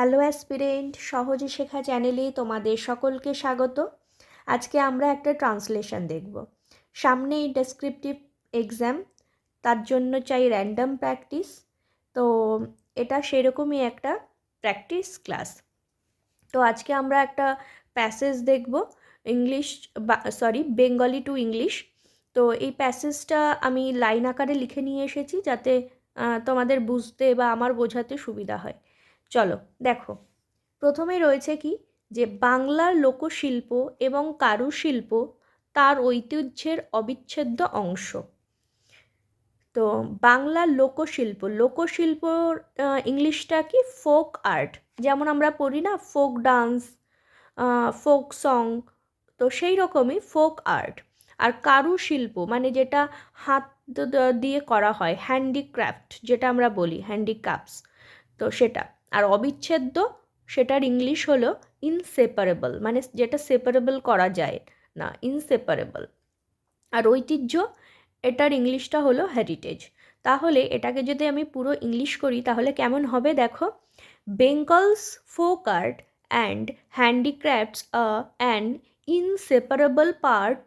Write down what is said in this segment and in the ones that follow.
Hello aspirant, সহজে শেখা চ্যানেলে তোমাদের সকলকে স্বাগত। আজকে আমরা একটা ট্রান্সলেশন দেখব। সামনেই ডেসক্রিপটিভ এক্সাম, তার জন্য চাই র্যান্ডম প্র্যাকটিস। তো এটা সেরকমই একটা প্র্যাকটিস ক্লাস। তো আজকে আমরা একটা প্যাসেজ দেখব, বেঙ্গলি টু ইংলিশ। তো এই প্যাসেজটা আমি লাইন আকারে লিখে নিয়ে এসেছি যাতে তোমাদের বুঝতে বা আমার বোঝাতে সুবিধা হয়। চলো দেখো, প্রথমে রয়েছে কি যে বাংলার লোকশিল্প এবং কারুশিল্প তার ঐতিহ্যের অবিচ্ছেদ্য অংশ। তো বাংলার লোকশিল্প ইংলিশটা কি ফোক আর্ট, যেমন আমরা পড়ি না ফোক ডান্স, ফোক সং, তো সেই রকমই ফোক আর্ট। আর কারুশিল্প মানে যেটা হাত দিয়ে করা হয়, হ্যান্ডিক্রাফট যেটা আমরা বলি, হ্যান্ডিক্রাফটস, তো সেটা। আর অবিচ্ছেদ্য, সেটার ইংলিশ হলো ইনসেপারেবল, মানে যেটা সেপারেবল করা যায় না, ইনসেপারেবল। আর ঐতিহ্য, এটার ইংলিশটা হলো হেরিটেজ। তাহলে এটাকে যদি আমি পুরো ইংলিশ করি তাহলে কেমন হবে দেখো, Bengal's folk art and handicrafts an inseparable part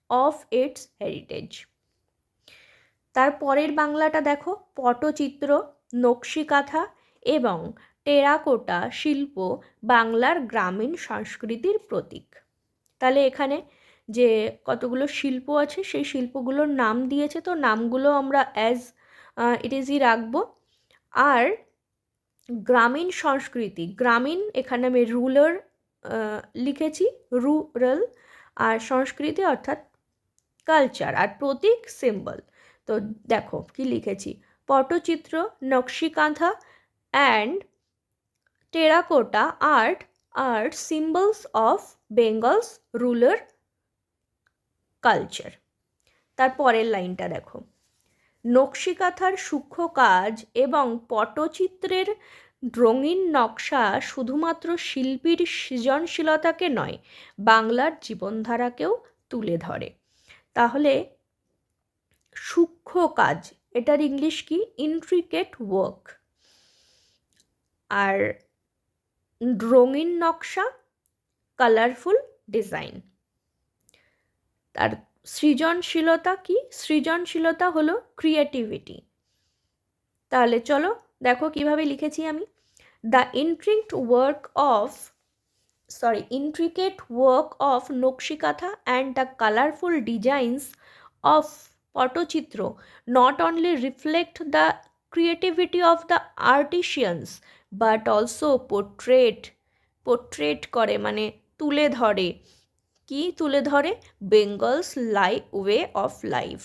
of its heritage. তার পরের বাংলাটা দেখো, পটচিত্র, নকশিকাঁথা এবং টেরাকোটা শিল্প বাংলার গ্রামীণ সংস্কৃতির প্রতীক। তাহলে এখানে যে কতগুলো শিল্প আছে সেই শিল্পগুলোর নাম দিয়েছে, তো নামগুলো আমরা অ্যাজ ইট ইজই রাখবো। আর গ্রামীণ সংস্কৃতি, গ্রামীণ এখানে আমি রুরাল লিখেছি, রুরাল, আর সংস্কৃতি অর্থাৎ কালচার, আর প্রতীক সিম্বল। তো দেখো কি লিখেছি, Patachitra, Nakshikantha and terracotta art আর symbols of Bengal's rural culture. তার পরের লাইনটা দেখো, নকশিকাঁথার সূক্ষ্ম কাজ এবং পটচিত্রের রঙিন নকশা শুধুমাত্র শিল্পীর সৃজনশীলতাকে নয়, বাংলার জীবনধারাকেও তুলে ধরে। তাহলে সূক্ষ্ম কাজ, এটার ইংলিশ কি, ইন্ট্রিকেট ওয়ার্ক। আর রঙিন নকশা, কালারফুল ডিজাইন। তার সৃজনশীলতা কি, সৃজনশীলতা হলো ক্রিয়েটিভিটি। তাহলে চলো দেখো কিভাবে লিখেছি আমি, the intricate work of Nakshi Kantha and the colorful designs of patachitra not only reflect the creativity of the artisans but also portrait করে, মানে তুলে ধরে, কি তুলে ধরে, বেঙ্গলস ওয়ে অফ লাইফ,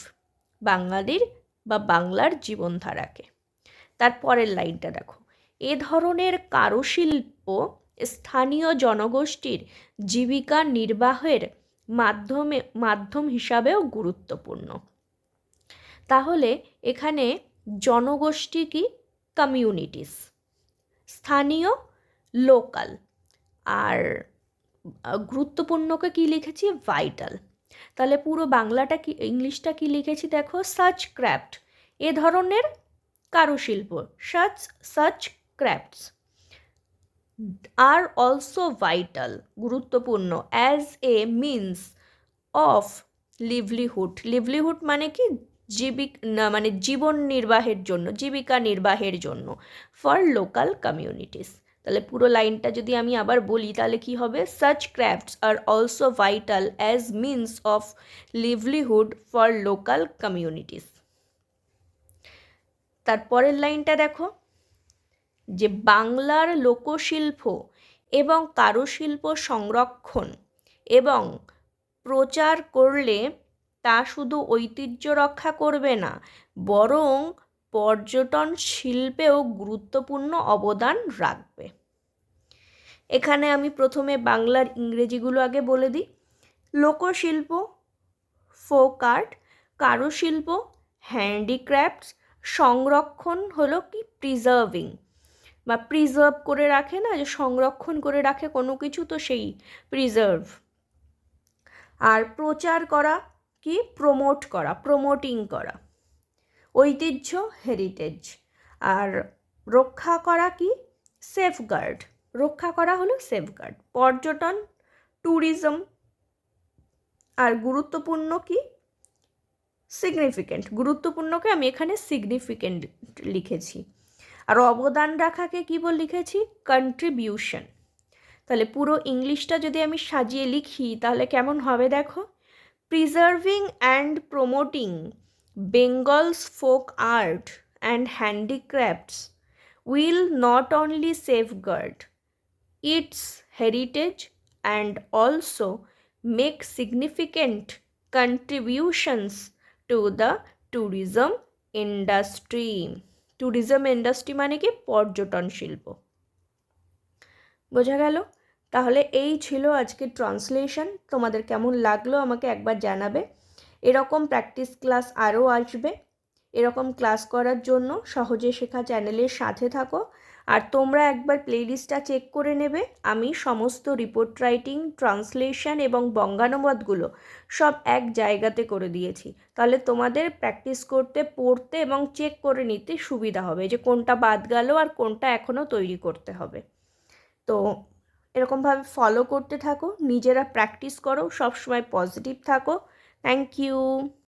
বাঙালির বা বাংলার জীবনধারাকে। তারপরের লাইনটা দেখো, এ ধরনের কারুশিল্প স্থানীয় জনগোষ্ঠীর জীবিকা নির্বাহের মাধ্যম হিসাবেও গুরুত্বপূর্ণ। তাহলে এখানে জনগোষ্ঠী কি, কমিউনিটিস, স্থানীয় লোকাল, আর গুরুত্বপূর্ণকে কি লিখেছি, ভাইটাল। তাহলে পুরো বাংলাটা কি, ইংলিশটা কি লিখেছি দেখো, সাচ ক্রাফট, এ ধরনের কারুশিল্প, such crafts are also vital, গুরুত্বপূর্ণ, as a means of livelihood মানে কি, মানে জীবন নির্বাহের জন্য, জীবিকা নির্বাহের জন্য, for local communities। তাহলে পুরো লাইনটা যদি আমি আবার বলি তাহলে কি হবে, such crafts are also vital as means of livelihood for local communities। তারপরের লাইনটা দেখো, যে বাংলার লোকশিল্প এবং কারুশিল্প সংরক্ষণ এবং প্রচার করলে তা শুধু ঐতিহ্য রক্ষা করবে না, বরং পর্যটন শিল্পেও গুরুত্বপূর্ণ অবদান রাখবে। এখানে আমি প্রথমে বাংলার ইংরেজিগুলো আগে বলে দিই। লোকশিল্প, ফোক আর্ট, কারুশিল্প, হ্যান্ডিক্রাফটস, সংরক্ষণ হলো কি, প্রিজার্ভিং, বা প্রিজার্ভ করে রাখে না, যে সংরক্ষণ করে রাখে কোনো কিছু, তো সেই প্রিজার্ভ। আর প্রচার করা কি, প্রমোট করা, প্রমোটিং করা, ঐতিহ্য, হেরিটেজ। আর রক্ষা করা কি, সেফগার্ড, রক্ষা করা হলো সেফগার্ড। পর্যটন, ট্যুরিজম, আর গুরুত্বপূর্ণ কি, সিগনিফিকেন্ট। গুরুত্বপূর্ণকে আমি এখানে সিগনিফিকেন্ট লিখেছি। আর অবদান রাখাকে কি বল লিখেছি, কন্ট্রিবিউশন। তাহলে পুরো ইংলিশটা যদি আমি সাজিয়ে লিখি তাহলে কেমন হবে দেখো, preserving and promoting Bengal's folk art and handicrafts will not only safeguard it's heritage and also make significant contributions to the tourism industry. Tourism industry মানে কি, পর্যটন শিল্প। বোঝা গেল? তাহলে এই ছিল আজকের ট্রান্সলেশন। তোমাদের কেমন লাগলো আমাকে একবার জানাবে। এরকম প্র্যাকটিস ক্লাস আরও আসবে। এরকম ক্লাস করার জন্য সহজে শেখা চ্যানেলের সাথে থাকো। আর তোমরা একবার প্লেলিস্টটা চেক করে নেবে। আমি সমস্ত রিপোর্ট রাইটিং, ট্রান্সলেশন এবং বঙ্গানুবাদগুলো সব এক জায়গাতে করে দিয়েছি। তাহলে তোমাদের প্র্যাকটিস করতে, পড়তে এবং চেক করে নিতে সুবিধা হবে যে কোনটা বাদ গেল আর কোনটা এখনও তৈরি করতে হবে। তো এরকমভাবে ফলো করতে থাকো, নিজেরা প্র্যাকটিস করো, সবসময় পজিটিভ থাকো। Thank you.